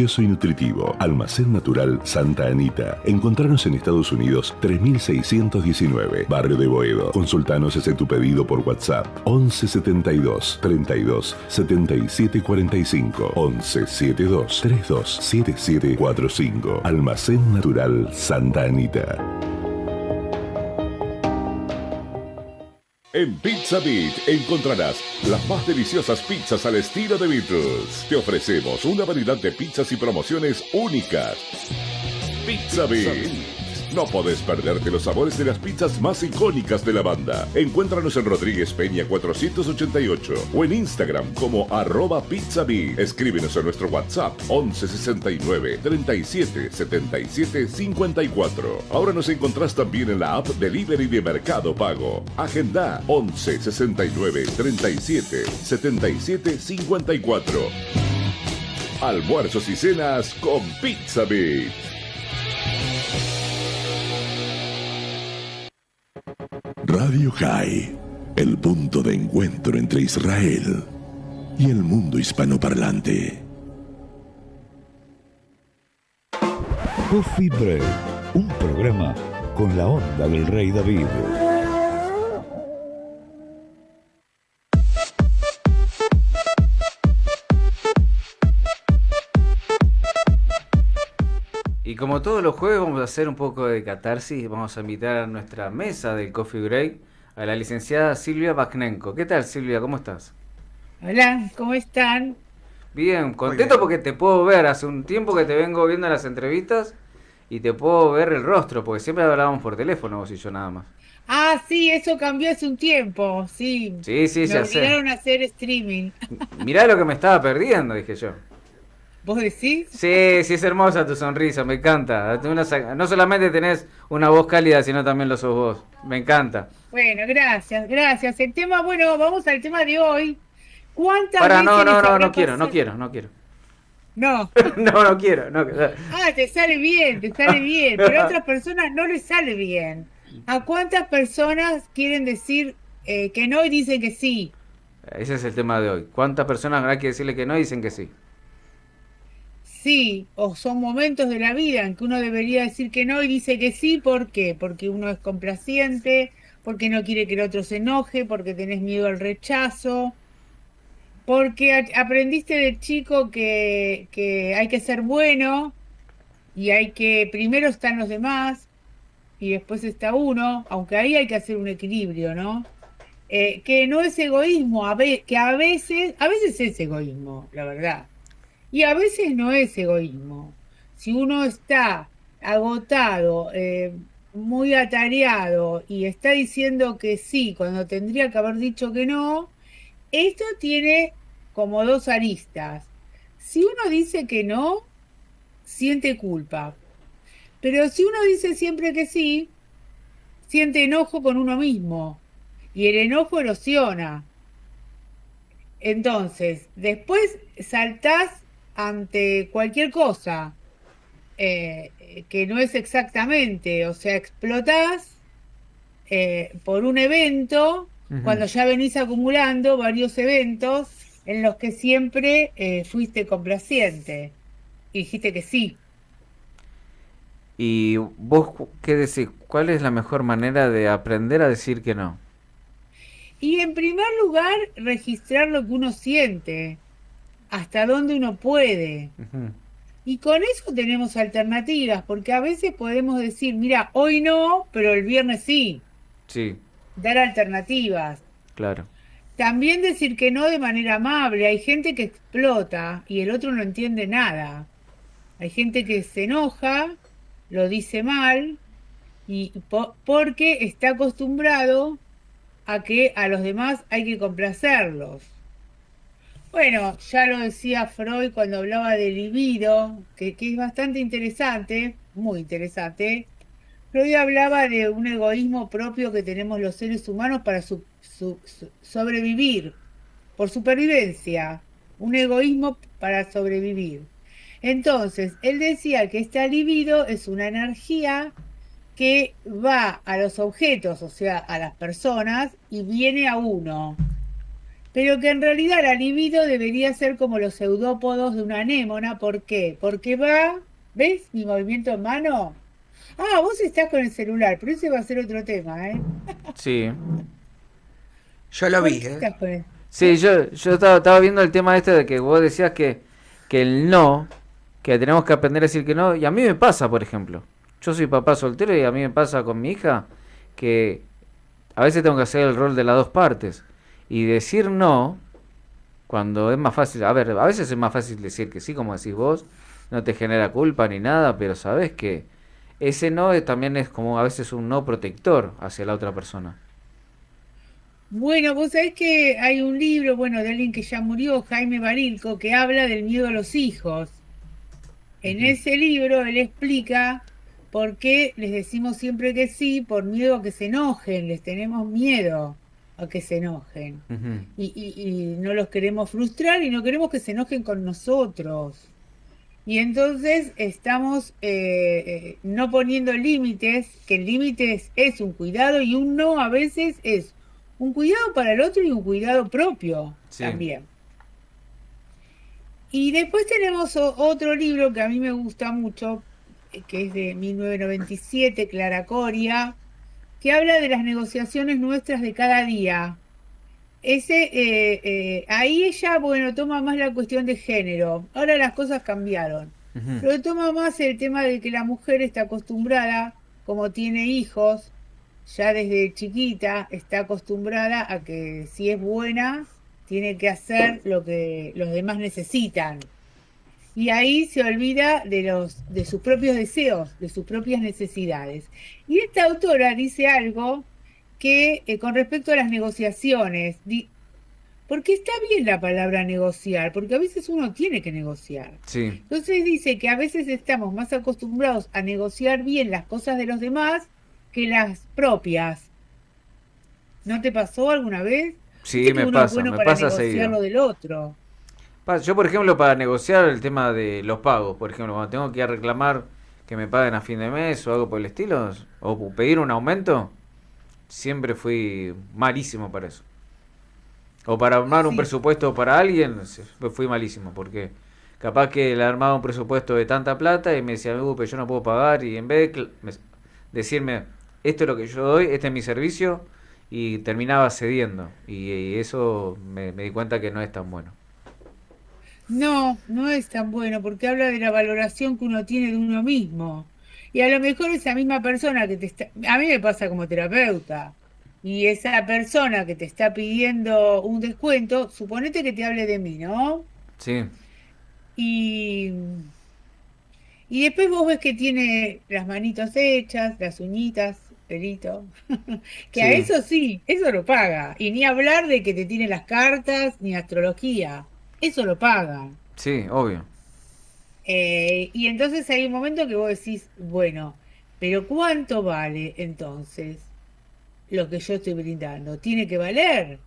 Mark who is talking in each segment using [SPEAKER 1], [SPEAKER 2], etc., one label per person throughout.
[SPEAKER 1] delicioso y nutritivo. Almacén Natural Santa Anita. Encontranos en Estados Unidos 3619, Barrio de Boedo. Consultanos en tu pedido por WhatsApp 11 72 32 77 45 11 72 32 77 45. Almacén Natural Santa Anita. En Pizza Beat encontrarás las más deliciosas pizzas al estilo de Beatles. Te ofrecemos una variedad de pizzas y promociones únicas. Pizza Beat. No podés perderte los sabores de las pizzas más icónicas de la banda. Encuéntranos en Rodríguez Peña 488 o en Instagram como @PizzaBeat. Escríbenos en nuestro WhatsApp 11 69 37 77 54. Ahora nos encontrás también en la app Delivery de Mercado Pago. Agenda 11 69 37 77 54. Almuerzos y cenas con Pizza Beat. Radio High, el punto de encuentro entre Israel y el mundo hispanoparlante.
[SPEAKER 2] Coffee Break, un programa con la onda del Rey David.
[SPEAKER 3] Y como todos los jueves vamos a hacer un poco de catarsis, vamos a invitar a nuestra mesa del Coffee Break a la licenciada Silvia Baknenko. ¿Qué tal, Silvia? ¿Cómo estás?
[SPEAKER 4] Hola, ¿cómo están?
[SPEAKER 3] Bien, contento porque te puedo ver. Hace un tiempo que te vengo viendo las entrevistas y te puedo ver el rostro, porque siempre hablábamos por teléfono vos y yo nada más.
[SPEAKER 4] Ah, sí, eso cambió hace un tiempo, sí.
[SPEAKER 3] Sí,
[SPEAKER 4] Me
[SPEAKER 3] ya sé.
[SPEAKER 4] obligaron a hacer streaming.
[SPEAKER 3] Mirá lo que me estaba perdiendo, dije yo.
[SPEAKER 4] ¿Vos decís?
[SPEAKER 3] Sí, es hermosa tu sonrisa, me encanta. No solamente tenés una voz cálida, sino también lo sos vos. Me encanta.
[SPEAKER 4] Bueno, gracias, gracias. El tema, bueno, vamos al tema de hoy. ¿Cuántas
[SPEAKER 3] Para,
[SPEAKER 4] veces les habrá
[SPEAKER 3] no quiero.
[SPEAKER 4] pasado? No.
[SPEAKER 3] No quiero.
[SPEAKER 4] Ah, te sale bien, pero a otras personas no les sale bien. ¿A cuántas personas quieren decir que no y dicen que sí?
[SPEAKER 3] Ese es el tema de hoy. ¿Cuántas personas hay que decirle que no y dicen que sí?
[SPEAKER 4] Sí, o son momentos de la vida en que uno debería decir que no y dice que sí, ¿por qué? Porque uno es complaciente, porque no quiere que el otro se enoje, porque tenés miedo al rechazo, porque aprendiste de chico que hay que ser bueno y hay que, primero están los demás y después está uno, aunque ahí hay que hacer un equilibrio, ¿no? Que no es egoísmo, que a veces es egoísmo, la verdad. Y a veces no es egoísmo. Si uno está agotado, muy atareado y está diciendo que sí cuando tendría que haber dicho que no, esto tiene como dos aristas. Si uno dice que no, siente culpa. Pero si uno dice siempre que sí, siente enojo con uno mismo. Y el enojo erosiona. Entonces, después saltás ante cualquier cosa que no es exactamente, o sea, explotás por un evento cuando ya venís acumulando varios eventos en los que siempre fuiste complaciente y dijiste que sí.
[SPEAKER 3] ¿Y vos qué decís? ¿Cuál es la mejor manera de aprender a decir que no?
[SPEAKER 4] Y en primer lugar, registrar lo que uno siente, hasta dónde uno puede.
[SPEAKER 3] Ujú.
[SPEAKER 4] Y con eso tenemos alternativas, porque a veces podemos decir, mira, hoy no, pero el viernes sí.
[SPEAKER 3] Sí,
[SPEAKER 4] Dar alternativas.
[SPEAKER 3] claro.
[SPEAKER 4] También decir que no de manera amable. Hay gente que explota y el otro no entiende nada. Hay gente que se enoja, lo dice mal, y porque está acostumbrado a que a los demás hay que complacerlos. Bueno, ya lo decía Freud cuando hablaba de libido, que es bastante interesante, muy interesante. Freud hablaba de un egoísmo propio que tenemos los seres humanos para sobrevivir, por supervivencia, un egoísmo para sobrevivir. Entonces, él decía que esta libido es una energía que va a los objetos, o sea, a las personas, y viene a uno. pero que en realidad la libido debería ser como los seudópodos de una anémona. ¿Por qué? Porque va, ¿ves mi movimiento en mano? Ah, vos estás con el celular, pero ese va a ser otro tema, ¿eh?
[SPEAKER 3] Sí.
[SPEAKER 5] Yo lo
[SPEAKER 4] ¿Por
[SPEAKER 5] vi,
[SPEAKER 4] qué
[SPEAKER 5] ¿eh?
[SPEAKER 4] estás con el...
[SPEAKER 3] Sí, yo estaba viendo el tema este de que vos decías que el no, que tenemos que aprender a decir que no, y a mí me pasa, por ejemplo. Yo soy papá soltero y a mí me pasa con mi hija que a veces tengo que hacer el rol de las dos partes. Y decir no, cuando es más fácil, a ver, a veces es más fácil decir que sí, como decís vos, no te genera culpa ni nada, pero sabes que ese no también es como a veces un no protector hacia la otra persona.
[SPEAKER 4] Bueno, vos sabés que hay un libro, bueno, de alguien que ya murió, Jaime Barilco, que habla del miedo a los hijos. En
[SPEAKER 3] Ujú,
[SPEAKER 4] ese libro él explica por qué les decimos siempre que sí, por miedo a que se enojen, les tenemos miedo a que se enojen.
[SPEAKER 3] ujú.
[SPEAKER 4] Y no los queremos frustrar y no queremos que se enojen con nosotros. Y entonces estamos no poniendo límites, que el límite es un cuidado y un no a veces es un cuidado para el otro y un cuidado propio
[SPEAKER 3] Sí.
[SPEAKER 4] también. Y después tenemos otro libro que a mí me gusta mucho, que es de 1997, Clara Coria, que habla de las negociaciones nuestras de cada día. Ahí ella, bueno, toma más la cuestión de género. Ahora las cosas cambiaron.
[SPEAKER 3] Ujú.
[SPEAKER 4] Pero toma más el tema de que la mujer está acostumbrada, como tiene hijos, ya desde chiquita está acostumbrada a que si es buena, tiene que hacer lo que los demás necesitan. Y ahí se olvida de sus propios deseos, de sus propias necesidades. Y esta autora dice algo que con respecto a las negociaciones, porque está bien la palabra negociar, porque a veces uno tiene que negociar.
[SPEAKER 3] Sí.
[SPEAKER 4] Entonces dice que a veces estamos más acostumbrados a negociar bien las cosas de los demás que las propias. ¿No te pasó alguna vez?
[SPEAKER 3] Sí,
[SPEAKER 4] Viste que uno es bueno
[SPEAKER 3] me
[SPEAKER 4] para
[SPEAKER 3] pasa
[SPEAKER 4] negociar
[SPEAKER 3] seguido.
[SPEAKER 4] lo del otro.
[SPEAKER 3] Yo, por ejemplo, para negociar el tema de los pagos, por ejemplo, cuando tengo que ir a reclamar que me paguen a fin de mes o algo por el estilo, o pedir un aumento, siempre fui malísimo para eso. O para armar un
[SPEAKER 4] Sí,
[SPEAKER 3] presupuesto para alguien, fui malísimo, porque capaz que le armaba un presupuesto de tanta plata y me decía, pero yo no puedo pagar, y en vez de decirme, esto es lo que yo doy, este es mi servicio, y terminaba cediendo. Y eso me di cuenta que no es tan bueno.
[SPEAKER 4] no, no es tan bueno porque habla de la valoración que uno tiene de uno mismo. Y a lo mejor esa misma persona que te está, a mí me pasa como terapeuta, y esa persona que te está pidiendo un descuento, suponete que te hable de mí, ¿no?
[SPEAKER 3] Sí,
[SPEAKER 4] Y, y después vos ves que tiene las manitos hechas, las uñitas, pelito, que a
[SPEAKER 3] sí,
[SPEAKER 4] eso sí, eso lo paga. Y ni hablar de que te tiene las cartas, ni astrología, eso lo paga.
[SPEAKER 3] sí, obvio.
[SPEAKER 4] Y entonces hay un momento que vos decís, bueno, pero ¿cuánto vale entonces lo que yo estoy brindando? Tiene que valer.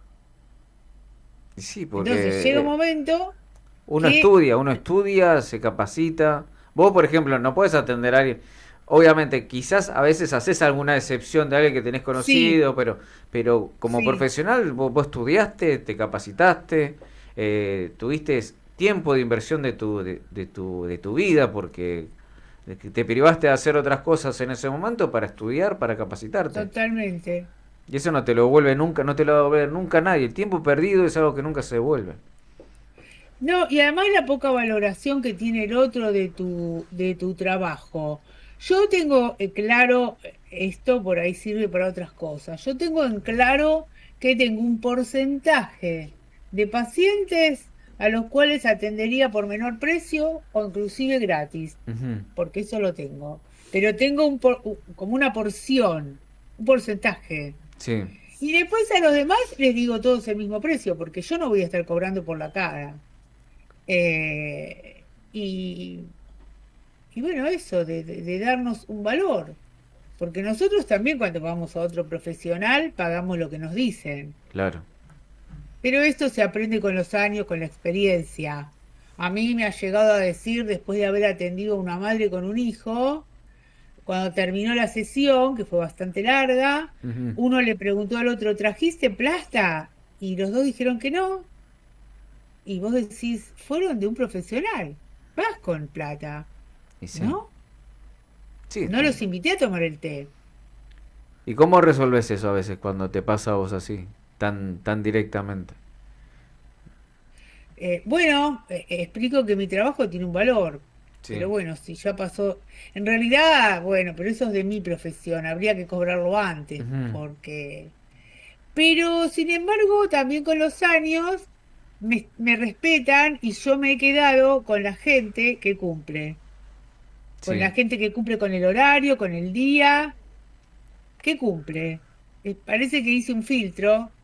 [SPEAKER 3] Y sí,
[SPEAKER 4] Entonces llega un
[SPEAKER 3] porque
[SPEAKER 4] momento que
[SPEAKER 3] uno estudia, se capacita. Vos, por ejemplo, no puedes atender a alguien. Obviamente, quizás a veces haces alguna excepción de alguien que tenés
[SPEAKER 4] sí,
[SPEAKER 3] conocido, pero como
[SPEAKER 4] sí,
[SPEAKER 3] profesional, vos estudiaste, te capacitaste, tuviste tiempo de inversión de tu vida, porque te privaste de hacer otras cosas en ese momento para estudiar, para capacitarte.
[SPEAKER 4] totalmente.
[SPEAKER 3] Y eso no te lo vuelve nunca, no te lo va a devolver nunca nadie. El tiempo perdido es algo que nunca se devuelve.
[SPEAKER 4] No, y además la poca valoración que tiene el otro de tu trabajo. Yo tengo claro, esto por ahí sirve para otras cosas. Yo tengo en claro que tengo un porcentaje de pacientes a los cuales atendería por menor precio o inclusive gratis,
[SPEAKER 3] Ujú.
[SPEAKER 4] porque eso lo tengo. Pero tengo como una porción, un porcentaje.
[SPEAKER 3] Sí,
[SPEAKER 4] Y después a los demás les digo todos el mismo precio, porque yo no voy a estar cobrando por la cara. Eh, y, y bueno, eso, de darnos un valor, porque nosotros también cuando vamos a otro profesional pagamos lo que nos dicen,
[SPEAKER 3] claro.
[SPEAKER 4] pero esto se aprende con los años, con la experiencia. A mí me ha llegado a decir, después de haber atendido a una madre con un hijo, cuando terminó la sesión, que fue bastante larga,
[SPEAKER 3] Ujú.
[SPEAKER 4] uno le preguntó al otro, ¿trajiste plata? y los dos dijeron que no, y vos decís, fueron de un profesional, vas con plata,
[SPEAKER 3] Y sí.
[SPEAKER 4] ¿no?
[SPEAKER 3] Sí,
[SPEAKER 4] No los invité a tomar el té.
[SPEAKER 3] ¿Y cómo resolves eso a veces cuando te pasa a vos así, tan directamente?
[SPEAKER 4] Bueno, explico que mi trabajo tiene un valor,
[SPEAKER 3] Sí.
[SPEAKER 4] pero bueno, si ya pasó, en realidad, bueno, pero eso es de mi profesión, habría que cobrarlo antes,
[SPEAKER 3] Ujú.
[SPEAKER 4] porque... Pero, sin embargo, también con los años me respetan y yo me he quedado con la gente que cumple, con la
[SPEAKER 3] Sí.
[SPEAKER 4] gente que cumple con el horario, con el día, que cumple. Parece que hice un filtro.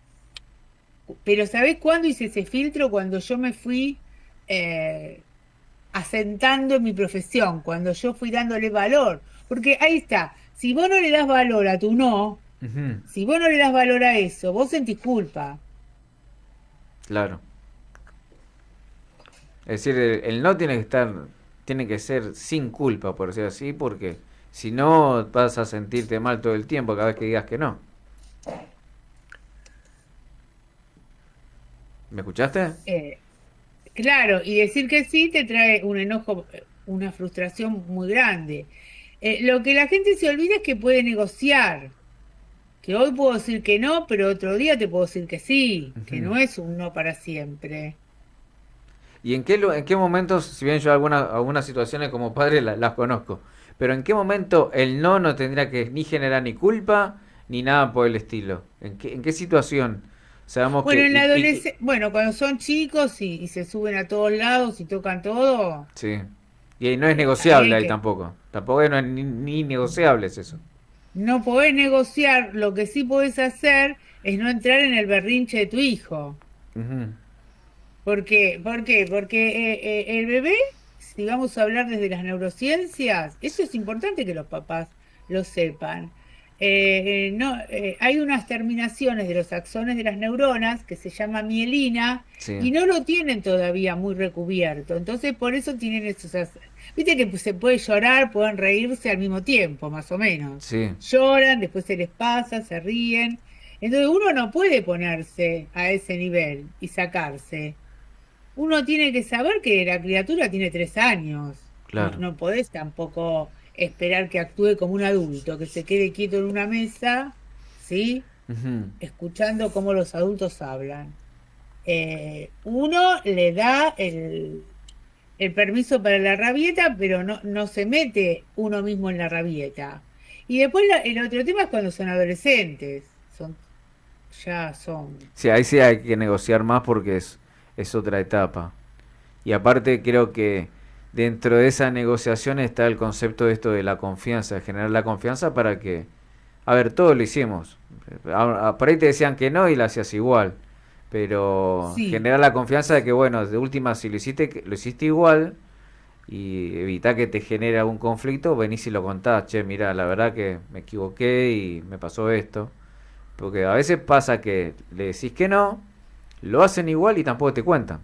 [SPEAKER 4] Pero ¿sabés cuándo hice ese filtro? Cuando yo me fui eh, asentando en mi profesión, cuando yo fui dándole valor. Porque ahí está, si vos no le das valor a tu no,
[SPEAKER 3] Ujú.
[SPEAKER 4] si vos no le das valor a eso, vos sentís culpa.
[SPEAKER 3] Claro. Es decir, el no tiene que estar, tiene que ser sin culpa, por decirlo así, porque si no vas a sentirte mal todo el tiempo cada vez que digas que no. ¿Me escuchaste?
[SPEAKER 4] Eh, claro, y decir que sí te trae un enojo, una frustración muy grande. Lo que la gente se olvida es que puede negociar, que hoy puedo decir que no, pero otro día te puedo decir que sí, que
[SPEAKER 3] Ujú.
[SPEAKER 4] no es un no para siempre.
[SPEAKER 3] ¿Y en qué momentos, si bien yo algunas situaciones como padre las conozco, pero en qué momento el no tendría que ni generar ni culpa ni nada por el estilo? En qué situación? Sabemos que...
[SPEAKER 4] Bueno, en la adolescencia, bueno, cuando son chicos y se suben a todos lados y tocan todo,
[SPEAKER 3] sí. Y ahí no es
[SPEAKER 4] ahí
[SPEAKER 3] negociable
[SPEAKER 4] hay
[SPEAKER 3] ahí
[SPEAKER 4] que,
[SPEAKER 3] tampoco. Tampoco no es ni negociable es eso.
[SPEAKER 4] no podés negociar, lo que sí podés hacer es no entrar en el berrinche de tu hijo.
[SPEAKER 3] Ujú.
[SPEAKER 4] ¿Por qué? ¿Por qué? Porque el bebé, si vamos a hablar desde las neurociencias, eso es importante que los papás lo sepan. No, hay unas terminaciones de los axones de las neuronas que se llama mielina
[SPEAKER 3] Sí,
[SPEAKER 4] y no lo tienen todavía muy recubierto. Entonces, por eso tienen esos... Viste que se puede llorar, pueden reírse al mismo tiempo, más o menos.
[SPEAKER 3] sí.
[SPEAKER 4] Lloran, después se les pasa, se ríen. Entonces, uno no puede ponerse a ese nivel y sacarse. Uno tiene que saber que la criatura tiene 3 años. No,
[SPEAKER 3] Claro.
[SPEAKER 4] no podés tampoco esperar que actúe como un adulto, que se quede quieto en una mesa, ¿sí?
[SPEAKER 3] Ujú.
[SPEAKER 4] Escuchando cómo los adultos hablan. Uno le da el permiso para la rabieta, pero no se mete uno mismo en la rabieta. Y después el otro tema es cuando son adolescentes. Ya son.
[SPEAKER 3] Sí, ahí sí hay que negociar más porque es otra etapa. Y aparte creo que dentro de esa negociación está el concepto de esto de la confianza, de generar la confianza para que... A ver, todo lo hicimos. Por ahí te decían que no y lo hacías igual. Pero
[SPEAKER 4] Sí,
[SPEAKER 3] generar la confianza de que, bueno, de última, si lo hiciste, lo hiciste igual y evitar que te genere algún conflicto, venís y lo contás. Che, mira, la verdad que me equivoqué y me pasó esto. Porque a veces pasa que le decís que no, lo hacen igual y tampoco te cuentan.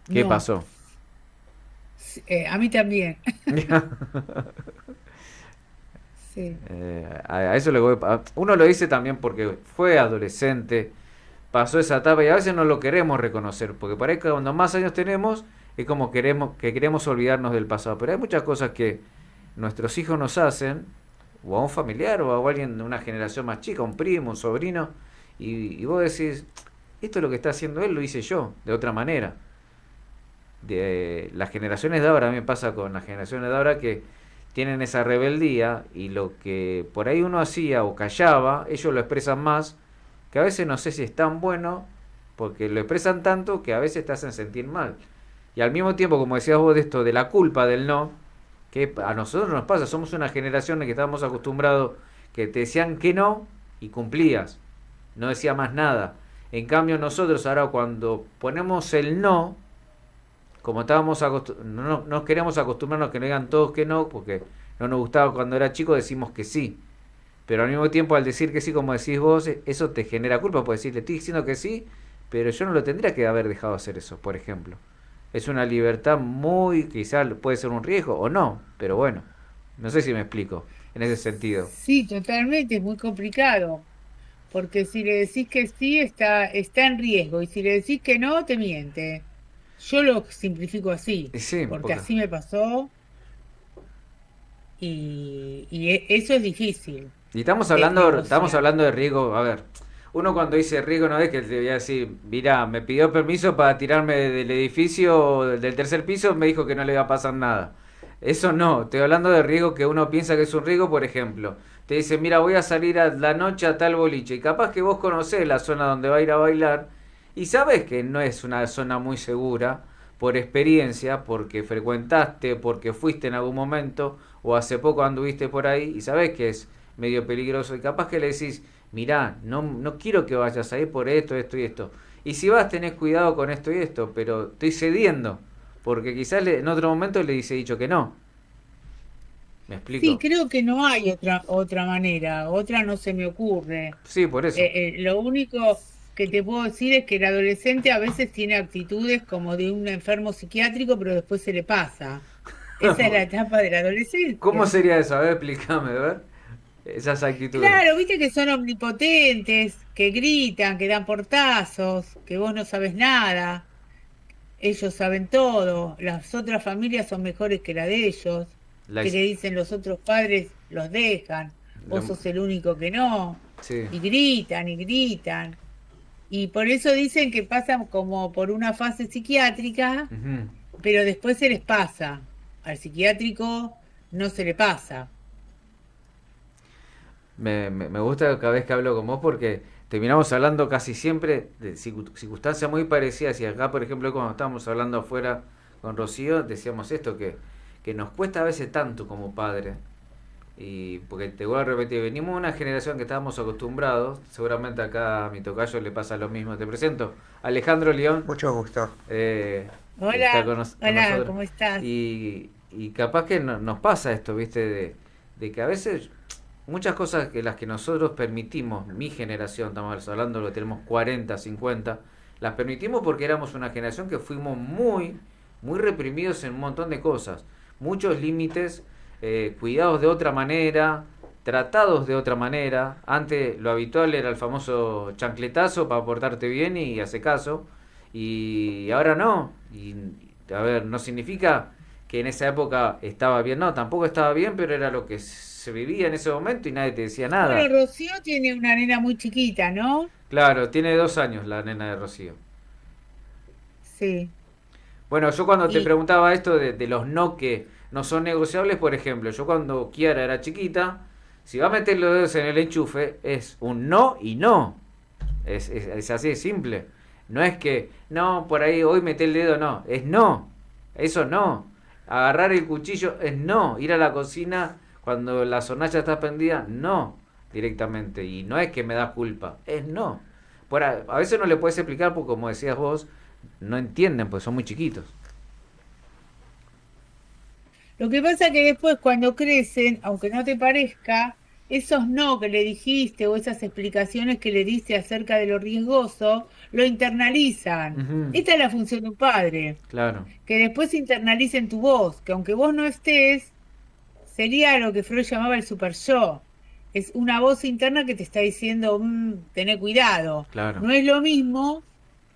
[SPEAKER 3] ¿Qué
[SPEAKER 4] no.
[SPEAKER 3] pasó?
[SPEAKER 4] A mí también. Sí.
[SPEAKER 3] A eso le voy, uno lo dice también porque fue adolescente, pasó esa etapa y a veces no lo queremos reconocer, porque parece que cuando más años tenemos es como que queremos olvidarnos del pasado, pero hay muchas cosas que nuestros hijos nos hacen, o a un familiar o a alguien de una generación más chica, un primo, un sobrino, y vos decís, esto es lo que está haciendo él, lo hice yo, de otra manera. De las generaciones de ahora, a mí me pasa con las generaciones de ahora que tienen esa rebeldía y lo que por ahí uno hacía o callaba, ellos lo expresan más, que a veces no sé si es tan bueno, porque lo expresan tanto que a veces te hacen sentir mal. Y al mismo tiempo, como decías vos de esto, de la culpa del no, que a nosotros nos pasa, somos una generación en que estábamos acostumbrados que te decían que no y cumplías, no decía más nada. En cambio nosotros ahora cuando ponemos el no, como no queríamos acostumbrarnos a que no digan todos que no, porque no nos gustaba cuando era chico, decimos que sí. Pero al mismo tiempo, al decir que sí, como decís vos, eso te genera culpa, porque decir, le estoy diciendo que sí, pero yo no lo tendría que haber dejado hacer eso, por ejemplo. Es una libertad muy, quizás puede ser un riesgo o no, pero bueno, no sé si me explico en ese sentido.
[SPEAKER 4] Sí, totalmente, es muy complicado. porque si le decís que sí, está en riesgo, y si le decís que no, te miente. Yo lo simplifico así,
[SPEAKER 3] Y sí,
[SPEAKER 4] porque
[SPEAKER 3] porque...
[SPEAKER 4] así me pasó, y eso es difícil
[SPEAKER 3] Y
[SPEAKER 4] de
[SPEAKER 3] estamos
[SPEAKER 4] negociar.
[SPEAKER 3] hablando de riesgo, a ver, uno cuando dice riesgo no es que te voy a decir, mira, me pidió permiso para tirarme del edificio del tercer piso, me dijo que no le iba a pasar nada. Eso no, estoy hablando de riesgo que uno piensa que es un riesgo, por ejemplo. Te dice, mira, voy a salir a la noche a tal boliche, y capaz que vos conocés la zona donde va a ir a bailar, y sabes que no es una zona muy segura, por experiencia, porque frecuentaste, porque fuiste en algún momento, o hace poco anduviste por ahí, y sabes que es medio peligroso, y capaz que le decís, mirá, no quiero que vayas ahí por esto, esto y esto. Y si vas, tenés cuidado con esto y esto, pero estoy cediendo, porque quizás en otro momento le hice dicho que no. ¿Me
[SPEAKER 4] Sí,
[SPEAKER 3] explico?
[SPEAKER 4] creo que no hay otra manera, otra no se me ocurre.
[SPEAKER 3] Sí, por eso.
[SPEAKER 4] Lo único que te puedo decir es que el adolescente a veces tiene actitudes como de un enfermo psiquiátrico, pero después se le pasa. Esa es la etapa de la
[SPEAKER 3] ¿Cómo
[SPEAKER 4] adolescencia.
[SPEAKER 3] sería eso? A ver, explícame, a ver. Esas actitudes.
[SPEAKER 4] Claro, viste que son omnipotentes, que gritan, que dan portazos, que vos no sabes nada, ellos saben todo, las otras familias son mejores que la de ellos,
[SPEAKER 3] La,
[SPEAKER 4] que le dicen los otros padres los dejan, vos
[SPEAKER 3] lo-
[SPEAKER 4] sos el único que no,
[SPEAKER 3] sí.
[SPEAKER 4] y gritan y gritan. Y por eso dicen que pasan como por una fase psiquiátrica,
[SPEAKER 3] Ujú.
[SPEAKER 4] pero después se les pasa. Al psiquiátrico no se le pasa.
[SPEAKER 3] Me gusta cada vez que hablo con vos porque terminamos hablando casi siempre de circunstancias muy parecidas. Y acá, por ejemplo, cuando estábamos hablando afuera con Rocío, decíamos esto, que nos cuesta a veces tanto como padre. Y porque te vuelvo a repetir, venimos de una generación que estábamos acostumbrados, seguramente acá a mi tocayo le pasa lo mismo. Te presento, Alejandro León,
[SPEAKER 5] Mucho gusto.
[SPEAKER 3] está
[SPEAKER 4] Hola,
[SPEAKER 3] con
[SPEAKER 4] hola,
[SPEAKER 3] nosotros.
[SPEAKER 4] ¿cómo estás?
[SPEAKER 3] Y capaz que nos pasa esto, ¿viste? De que a veces muchas cosas que las que nosotros permitimos, mi generación, estamos hablando de lo que tenemos 40 50 las permitimos porque éramos una generación que fuimos muy reprimidos en un montón de cosas. Muchos límites, cuidados de otra manera, tratados de otra manera. Antes lo habitual era el famoso chancletazo para portarte bien y hacer caso. Y ahora no. Y a ver, no significa que en esa época estaba bien, no, tampoco estaba bien, pero era lo que se vivía en ese momento y nadie te decía
[SPEAKER 4] Bueno,
[SPEAKER 3] nada.
[SPEAKER 4] Rocío tiene una nena muy chiquita, ¿no?
[SPEAKER 3] Claro, tiene 2 años la nena de Rocío.
[SPEAKER 4] Sí.
[SPEAKER 3] Bueno, yo cuando te
[SPEAKER 4] Y
[SPEAKER 3] preguntaba esto de los no que no son negociables, por ejemplo, yo cuando Kiara era chiquita, si va a meter los dedos en el enchufe, es un no y no. Es así de simple. No es que, no, por ahí hoy mete el dedo, no. Es no. Eso no. Agarrar el cuchillo es no. Ir a la cocina cuando la hornalla está prendida, no. Directamente. Y no es que me da culpa, es no. A veces no le puedes explicar porque, como decías vos, no entienden, pues son muy chiquitos.
[SPEAKER 4] lo que pasa que después cuando crecen, aunque no te parezca, esos no que le dijiste o esas explicaciones que le diste acerca de lo riesgoso, lo internalizan.
[SPEAKER 3] Ujú.
[SPEAKER 4] Esta es la función de un padre,
[SPEAKER 3] Claro,
[SPEAKER 4] que después internalicen tu voz, que aunque vos no estés, sería lo que Freud llamaba el super yo. Es una voz interna que te está diciendo, tené cuidado.
[SPEAKER 3] claro.
[SPEAKER 4] No es lo mismo,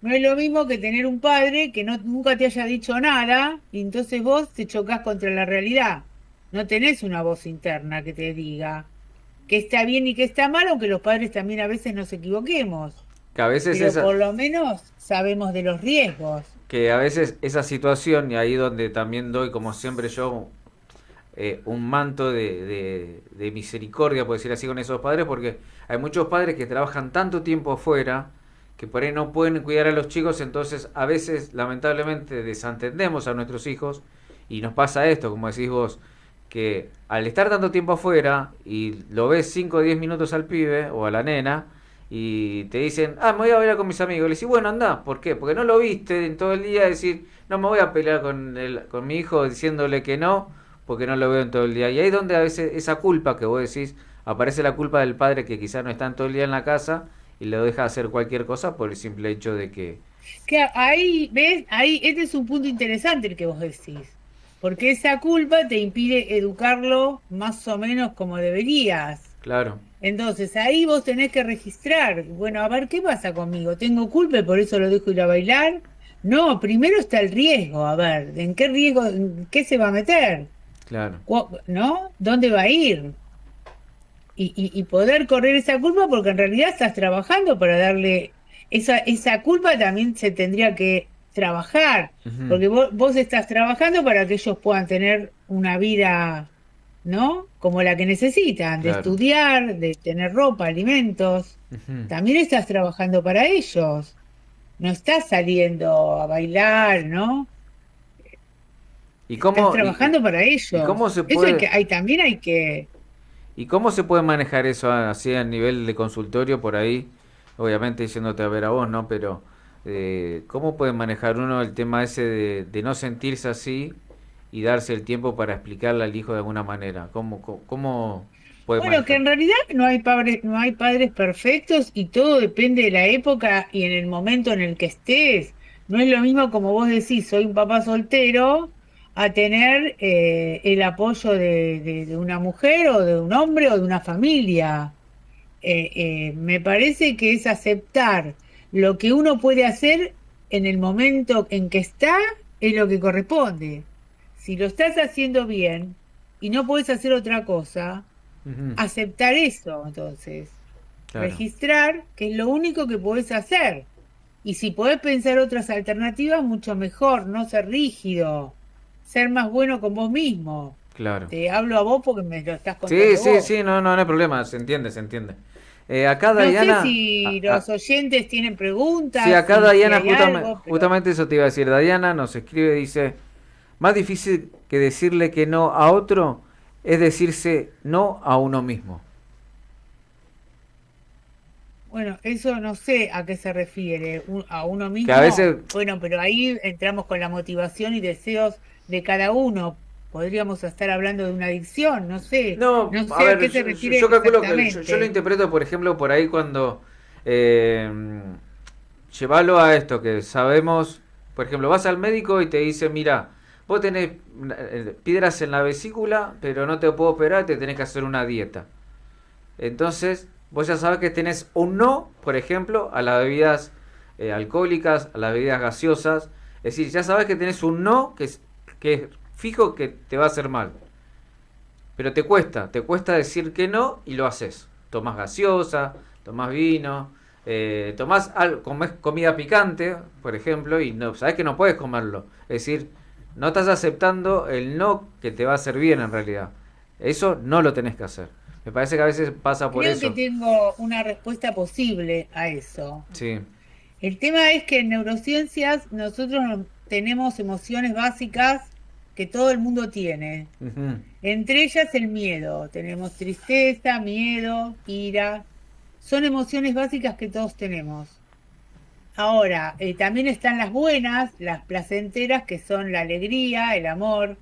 [SPEAKER 4] no es lo mismo que tener un padre que no, nunca te haya dicho nada y entonces vos te chocas contra la realidad. No tenés una voz interna que te diga que está bien y que está mal, aunque los padres también a veces nos equivoquemos,
[SPEAKER 3] Que a veces
[SPEAKER 4] pero
[SPEAKER 3] esa,
[SPEAKER 4] por lo menos sabemos de los riesgos.
[SPEAKER 3] que a veces esa situación, y ahí donde también doy, como siempre yo, un manto de misericordia, por decir así, con esos padres, porque hay muchos padres que trabajan tanto tiempo afuera que por ahí no pueden cuidar a los chicos, entonces a veces lamentablemente desatendemos a nuestros hijos y nos pasa esto, como decís vos, que al estar tanto tiempo afuera y lo ves 5 o 10 minutos al pibe o a la nena y te dicen, ah, me voy a bailar con mis amigos, le decís, bueno, anda, ¿por qué? Porque no lo viste en todo el día, decir, no me voy a pelear con mi hijo diciéndole que no, porque no lo veo en todo el día. Y ahí es donde a veces esa culpa que vos decís, aparece la culpa del padre que quizás no está en todo el día en la casa y lo deja hacer cualquier cosa por el simple hecho de que,
[SPEAKER 4] Que ahí, ¿ves? Ahí, este es un punto interesante el que vos decís, porque esa culpa te impide educarlo más o menos como deberías.
[SPEAKER 3] claro,
[SPEAKER 4] Entonces ahí vos tenés que registrar, bueno, a ver, ¿qué pasa conmigo? ¿Tengo culpa y por eso lo dejo ir a bailar? No, primero está el riesgo, a ver, ¿en qué riesgo, en qué se va a meter?
[SPEAKER 3] Claro.
[SPEAKER 4] ¿No? ¿Dónde va a ir? Y poder correr esa culpa porque en realidad estás trabajando para darle, esa culpa también se tendría que trabajar,
[SPEAKER 3] Ujú.
[SPEAKER 4] porque vos estás trabajando para que ellos puedan tener una vida, ¿no? Como la que necesitan, de
[SPEAKER 3] Claro.
[SPEAKER 4] estudiar, de tener ropa, alimentos.
[SPEAKER 3] Ujú.
[SPEAKER 4] También estás trabajando para ellos. No estás saliendo a bailar, ¿no?
[SPEAKER 3] ¿Y
[SPEAKER 4] Estás
[SPEAKER 3] cómo,
[SPEAKER 4] trabajando para
[SPEAKER 3] y cómo
[SPEAKER 4] ellos.
[SPEAKER 3] se
[SPEAKER 4] Eso
[SPEAKER 3] puede,
[SPEAKER 4] también hay que.
[SPEAKER 3] y cómo se puede manejar eso así a nivel de consultorio por ahí? Obviamente diciéndote a ver a vos, ¿no? Pero ¿cómo puede manejar uno el tema ese de no sentirse así y darse el tiempo para explicarle al hijo de alguna manera? ¿Cómo puede
[SPEAKER 4] Bueno, que
[SPEAKER 3] manejar?
[SPEAKER 4] en realidad no hay padres perfectos y todo depende de la época y en el momento en el que estés. No es lo mismo como vos decís, soy un papá soltero, a tener el apoyo de una mujer o de un hombre o de una familia. Me parece que es aceptar lo que uno puede hacer en el momento en que está, es lo que corresponde. Si lo estás haciendo bien y no puedes hacer otra cosa,
[SPEAKER 3] Ujú.
[SPEAKER 4] aceptar eso, entonces,
[SPEAKER 3] Claro,
[SPEAKER 4] registrar que es lo único que podés hacer. Y si podés pensar otras alternativas, mucho mejor, no ser rígido, ser más bueno con vos mismo.
[SPEAKER 3] claro.
[SPEAKER 4] Te hablo a vos porque me lo estás
[SPEAKER 3] Sí,
[SPEAKER 4] contando
[SPEAKER 3] sí,
[SPEAKER 4] vos.
[SPEAKER 3] sí, no, no, no hay problema, se entiende, se entiende. Acá
[SPEAKER 4] No sé
[SPEAKER 3] Diana,
[SPEAKER 4] si los oyentes tienen
[SPEAKER 3] sí,
[SPEAKER 4] preguntas,
[SPEAKER 3] acá
[SPEAKER 4] si
[SPEAKER 3] Diana,
[SPEAKER 4] hay algo, pero
[SPEAKER 3] justamente eso te iba a decir. Diana nos escribe, dice, más difícil que decirle que no a otro es decirse no a uno mismo.
[SPEAKER 4] bueno, eso no sé a qué se refiere, a uno
[SPEAKER 3] Que a
[SPEAKER 4] mismo.
[SPEAKER 3] veces,
[SPEAKER 4] Bueno, pero ahí entramos con la motivación y deseos de cada uno. Podríamos estar hablando de una adicción, no sé,
[SPEAKER 3] no,
[SPEAKER 4] no
[SPEAKER 3] a
[SPEAKER 4] sé a
[SPEAKER 3] ver,
[SPEAKER 4] qué se
[SPEAKER 3] yo
[SPEAKER 4] refiere
[SPEAKER 3] calculo que yo lo
[SPEAKER 4] exactamente.
[SPEAKER 3] interpreto, por ejemplo, por ahí cuando eh, llevarlo a esto, que sabemos, por ejemplo, vas al médico y te dice, mira, vos tenés piedras en la vesícula, pero no te puedo operar, te tenés que hacer una dieta. Entonces, vos ya sabes que tenés un no, por ejemplo, a las bebidas alcohólicas, a las bebidas gaseosas. Es decir, ya sabes que tenés un no que es fijo que te va a hacer mal. Pero te cuesta decir que no y lo haces. Tomás gaseosa, tomás vino, comés comida picante, por ejemplo, y no, sabes que no puedes comerlo. Es decir, no estás aceptando el no que te va a hacer bien en realidad. Eso no lo tenés que hacer. Me parece que a veces pasa por
[SPEAKER 4] Creo que
[SPEAKER 3] eso.
[SPEAKER 4] tengo una respuesta posible a eso.
[SPEAKER 3] Sí.
[SPEAKER 4] El tema es que en neurociencias nosotros tenemos emociones básicas que todo el mundo tiene.
[SPEAKER 3] Ujú.
[SPEAKER 4] Entre ellas el miedo. Tenemos tristeza, miedo, ira. Son emociones básicas que todos tenemos. Ahora, también están las buenas, las placenteras, que son la alegría, el amor,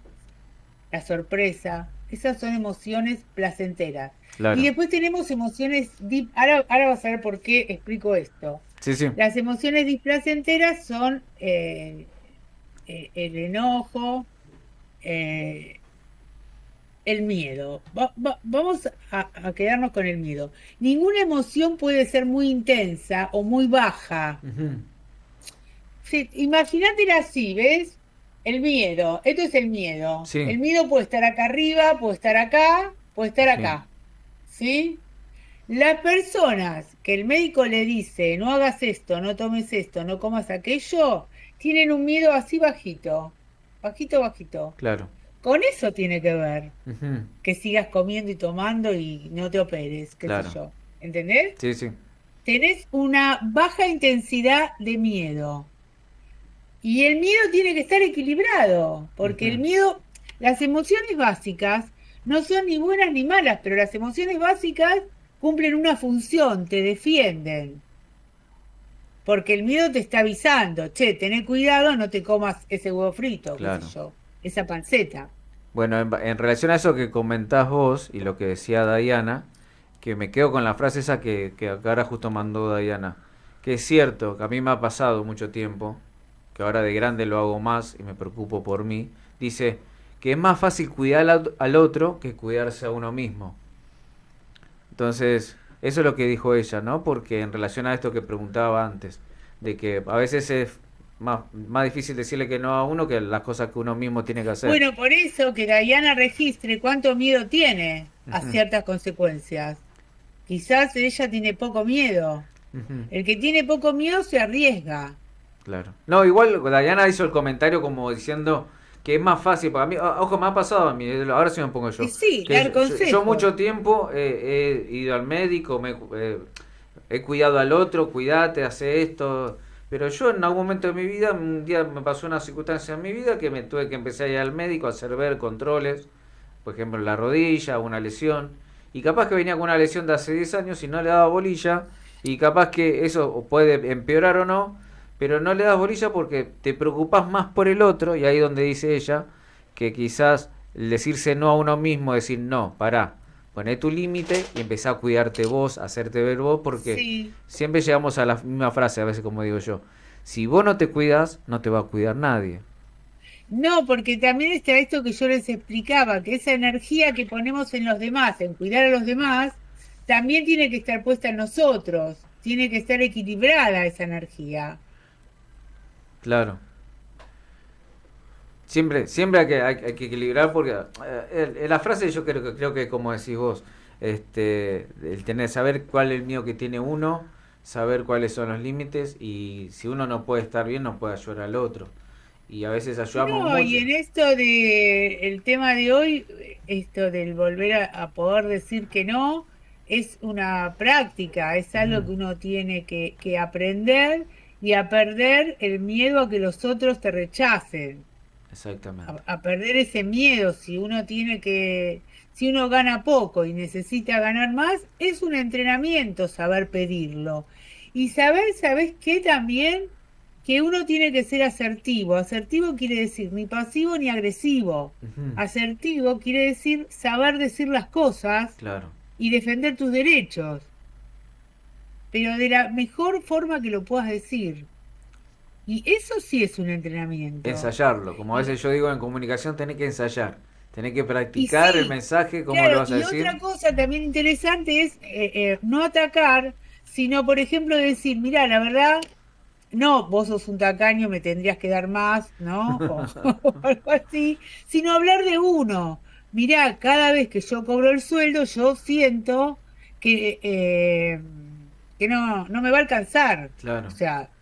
[SPEAKER 4] la sorpresa. Esas son emociones placenteras. Y
[SPEAKER 3] Claro.
[SPEAKER 4] después tenemos emociones ahora vas a ver por qué explico esto.
[SPEAKER 3] Sí, sí.
[SPEAKER 4] Las emociones displacenteras son el enojo, eh, el miedo. Vamos a quedarnos con el miedo. Ninguna emoción puede ser muy intensa o muy baja.
[SPEAKER 3] Ujú.
[SPEAKER 4] Sí, imagínatela así, ¿ves? El miedo, esto es el miedo.
[SPEAKER 3] Sí,
[SPEAKER 4] El miedo puede estar acá arriba, puede estar acá, puede estar
[SPEAKER 3] sí.
[SPEAKER 4] acá. ¿Sí? Las personas que el médico le dice, no hagas esto, no tomes esto, no comas aquello, tienen un miedo así bajito, bajito, bajito.
[SPEAKER 3] Claro.
[SPEAKER 4] Con eso tiene que ver
[SPEAKER 3] Ujú.
[SPEAKER 4] que sigas comiendo y tomando y no te operes, qué sé
[SPEAKER 3] Claro.
[SPEAKER 4] yo. ¿Entendés?
[SPEAKER 3] Sí, sí.
[SPEAKER 4] Tenés una baja intensidad de miedo. Y el miedo tiene que estar equilibrado, porque el
[SPEAKER 3] Ujú.
[SPEAKER 4] miedo, las emociones básicas no son ni buenas ni malas, pero las emociones básicas cumplen una función, te defienden. Porque el miedo te está avisando, che, tené cuidado, no te comas ese huevo frito, qué sé
[SPEAKER 3] Claro.
[SPEAKER 4] yo, esa panceta.
[SPEAKER 3] Bueno, en relación a eso que comentás vos y lo que decía Diana, que me quedo con la frase esa que ahora justo mandó Diana, que es cierto, que a mí me ha pasado mucho tiempo, que ahora de grande lo hago más y me preocupo por mí, dice que es más fácil cuidar al otro que cuidarse a uno mismo. Entonces, eso es lo que dijo ella, ¿no? Porque en relación a esto que preguntaba antes, de que a veces es más difícil decirle que no a uno que las cosas que uno mismo tiene que hacer.
[SPEAKER 4] Bueno, por eso que Diana registre cuánto miedo tiene a
[SPEAKER 3] Ujú,
[SPEAKER 4] ciertas consecuencias. Quizás ella tiene poco miedo.
[SPEAKER 3] ujú.
[SPEAKER 4] El que tiene poco miedo se arriesga.
[SPEAKER 3] Claro. No, igual Diana hizo el comentario como diciendo que es más fácil, para mí, ojo, me ha pasado a mí, ahora sí me pongo
[SPEAKER 4] Y
[SPEAKER 3] yo,
[SPEAKER 4] sí,
[SPEAKER 3] que
[SPEAKER 4] dar
[SPEAKER 3] yo
[SPEAKER 4] consejos.
[SPEAKER 3] mucho tiempo he ido al médico, he cuidado al otro, cuídate, hace esto, pero yo en algún momento de mi vida, un día me pasó una circunstancia en mi vida que me tuve que empezar a ir al médico a hacer ver controles, por ejemplo, en la rodilla, una lesión, y capaz que venía con una lesión de hace 10 años y no le daba bolilla, y capaz que eso puede empeorar o no, pero no le das bolilla porque te preocupas más por el otro, y ahí donde dice ella que quizás el decirse no a uno mismo, decir no, pará, poné tu límite y empezá a cuidarte vos, a hacerte ver vos, porque
[SPEAKER 4] Sí.
[SPEAKER 3] siempre llegamos a la misma frase, a veces como digo yo, si vos no te cuidas, no te va a cuidar nadie.
[SPEAKER 4] No, porque también está esto que yo les explicaba, que esa energía que ponemos en los demás, en cuidar a los demás, también tiene que estar puesta en nosotros, tiene que estar equilibrada esa energía.
[SPEAKER 3] Claro. Siempre hay que equilibrar porque la frase yo creo que como decís vos, el tener saber cuál es el mío que tiene uno, saber cuáles son los límites y si uno no puede estar bien no puede ayudar al otro. Y a veces ayudamos
[SPEAKER 4] No, y
[SPEAKER 3] mucho.
[SPEAKER 4] en esto de el tema de hoy, esto del volver a poder decir que no, es una práctica, es algo
[SPEAKER 3] Ujú,
[SPEAKER 4] que uno tiene que aprender y a perder el miedo a que los otros te rechacen.
[SPEAKER 3] exactamente.
[SPEAKER 4] A perder ese miedo, si uno gana poco y necesita ganar más, es un entrenamiento saber pedirlo. Y saber, ¿sabes qué también? Que uno tiene que ser asertivo. Asertivo quiere decir ni pasivo ni agresivo.
[SPEAKER 3] Ujú,
[SPEAKER 4] Asertivo quiere decir saber decir las cosas
[SPEAKER 3] claro.
[SPEAKER 4] y defender tus derechos, pero de la mejor forma que lo puedas decir. Y eso sí es un entrenamiento.
[SPEAKER 3] Ensayarlo. Como a
[SPEAKER 4] Y,
[SPEAKER 3] veces yo digo en comunicación, tenés que ensayar. Tenés que
[SPEAKER 4] y
[SPEAKER 3] practicar el
[SPEAKER 4] sí,
[SPEAKER 3] mensaje, cómo lo
[SPEAKER 4] claro,
[SPEAKER 3] vas a
[SPEAKER 4] y
[SPEAKER 3] decir.
[SPEAKER 4] otra cosa también interesante es no atacar, sino, por ejemplo, decir, mira, la verdad, no, vos sos un tacaño, me tendrías que dar más, ¿no? O algo así, sino hablar de uno. Mirá, cada vez que yo cobro el sueldo, yo siento que no me va a alcanzar. O
[SPEAKER 3] Claro.
[SPEAKER 4] sea,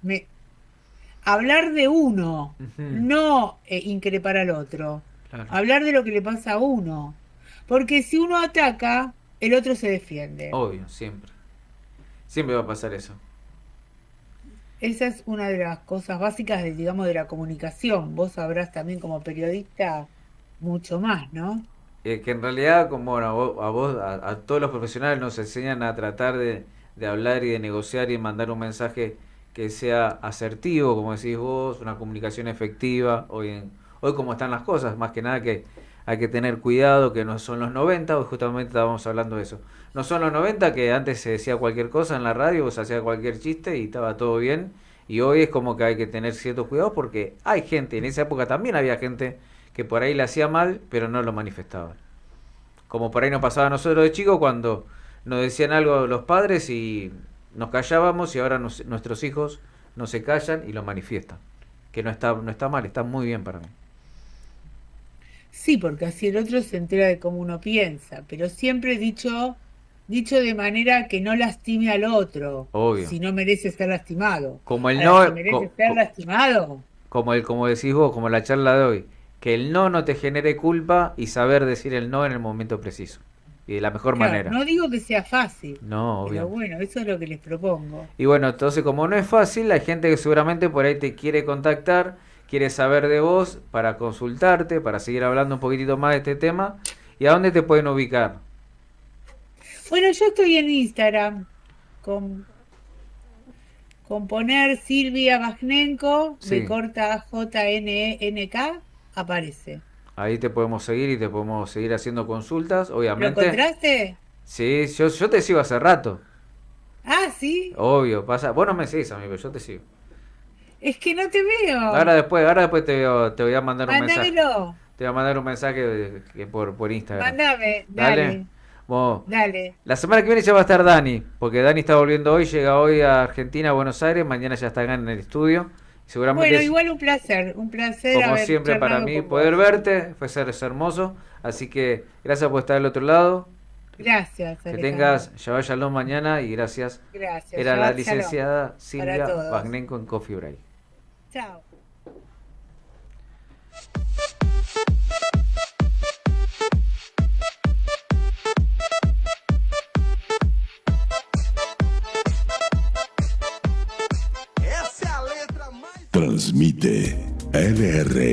[SPEAKER 4] hablar de uno,
[SPEAKER 3] Ujú,
[SPEAKER 4] no increpar al otro.
[SPEAKER 3] claro.
[SPEAKER 4] Hablar de lo que le pasa a uno. Porque si uno ataca, el otro se defiende.
[SPEAKER 3] Obvio, siempre. Siempre va a pasar eso.
[SPEAKER 4] Esa es una de las cosas básicas, digamos, de la comunicación. Vos sabrás también como periodista mucho más, ¿no?
[SPEAKER 3] Que en realidad, como bueno, a todos los profesionales nos enseñan a tratar de hablar y de negociar y de mandar un mensaje que sea asertivo, como decís vos, una comunicación efectiva. Hoy como están las cosas, más que nada que hay que tener cuidado, que no son los 90 hoy justamente estábamos hablando de eso. No son los 90 que antes se decía cualquier cosa en la radio, o se hacía cualquier chiste y estaba todo bien. Y hoy es como que hay que tener ciertos cuidados porque hay gente, en esa época también había gente que por ahí le hacía mal, pero no lo manifestaba. Como por ahí nos pasaba a nosotros de chicos cuando nos decían algo los padres y nos callábamos y ahora nuestros hijos no se callan y lo manifiestan. Que no está mal, está muy bien para mí.
[SPEAKER 4] Sí, porque así el otro se entera de cómo uno piensa, pero siempre dicho de manera que no lastime al otro,
[SPEAKER 3] Obvio.
[SPEAKER 4] si no merece ser lastimado.
[SPEAKER 3] Como el
[SPEAKER 4] Ahora, si
[SPEAKER 3] no,
[SPEAKER 4] merece ser lastimado,
[SPEAKER 3] como decís vos, como la charla de hoy, que el no te genere culpa y saber decir el no en el momento preciso y de la mejor
[SPEAKER 4] claro,
[SPEAKER 3] manera.
[SPEAKER 4] no digo que sea fácil,
[SPEAKER 3] No,
[SPEAKER 4] pero
[SPEAKER 3] obvio.
[SPEAKER 4] bueno, eso es lo que les propongo.
[SPEAKER 3] Y bueno, entonces como no es fácil, hay gente que seguramente por ahí te quiere contactar, quiere saber de vos para consultarte, para seguir hablando un poquitito más de este tema. ¿Y a dónde te pueden ubicar?
[SPEAKER 4] Bueno, yo estoy en Instagram con, con poner Silvia Bajnenko, B
[SPEAKER 3] Sí,
[SPEAKER 4] corta JNENK, aparece.
[SPEAKER 3] ahí te podemos seguir y te podemos seguir haciendo consultas,
[SPEAKER 4] ¿Lo
[SPEAKER 3] obviamente.
[SPEAKER 4] encontraste?
[SPEAKER 3] Sí, yo te sigo hace rato,
[SPEAKER 4] Ah, sí,
[SPEAKER 3] obvio, pasa. Vos no me seguís a mí, pero yo te sigo.
[SPEAKER 4] es que no te
[SPEAKER 3] Ahora
[SPEAKER 4] veo.
[SPEAKER 3] después, ahora después te voy a mandar un mensaje.
[SPEAKER 4] Mándamelo,
[SPEAKER 3] Te voy a mandar un mensaje por Instagram.
[SPEAKER 4] mándame,
[SPEAKER 3] Dale.
[SPEAKER 4] dale.
[SPEAKER 3] Bueno,
[SPEAKER 4] Dale.
[SPEAKER 3] la semana que viene ya va a estar Dani, porque Dani está volviendo hoy, llega hoy a Argentina, a Buenos Aires, mañana ya está acá en el estudio. Seguramente
[SPEAKER 4] Bueno, igual un placer
[SPEAKER 3] como
[SPEAKER 4] haber
[SPEAKER 3] siempre para
[SPEAKER 4] charlado
[SPEAKER 3] mí
[SPEAKER 4] con
[SPEAKER 3] poder
[SPEAKER 4] vos.
[SPEAKER 3] verte, es hermoso, así que gracias por estar del otro lado,
[SPEAKER 4] Gracias,
[SPEAKER 3] que
[SPEAKER 4] Alejandro.
[SPEAKER 3] tengas Shabbat Shalom mañana y gracias.
[SPEAKER 4] Gracias.
[SPEAKER 3] Era la
[SPEAKER 4] Shabbat shalom
[SPEAKER 3] licenciada
[SPEAKER 4] para
[SPEAKER 3] Silvia
[SPEAKER 4] todos.
[SPEAKER 3] Bagnenko en Coffee Break.
[SPEAKER 4] Chao.
[SPEAKER 2] Transmite LR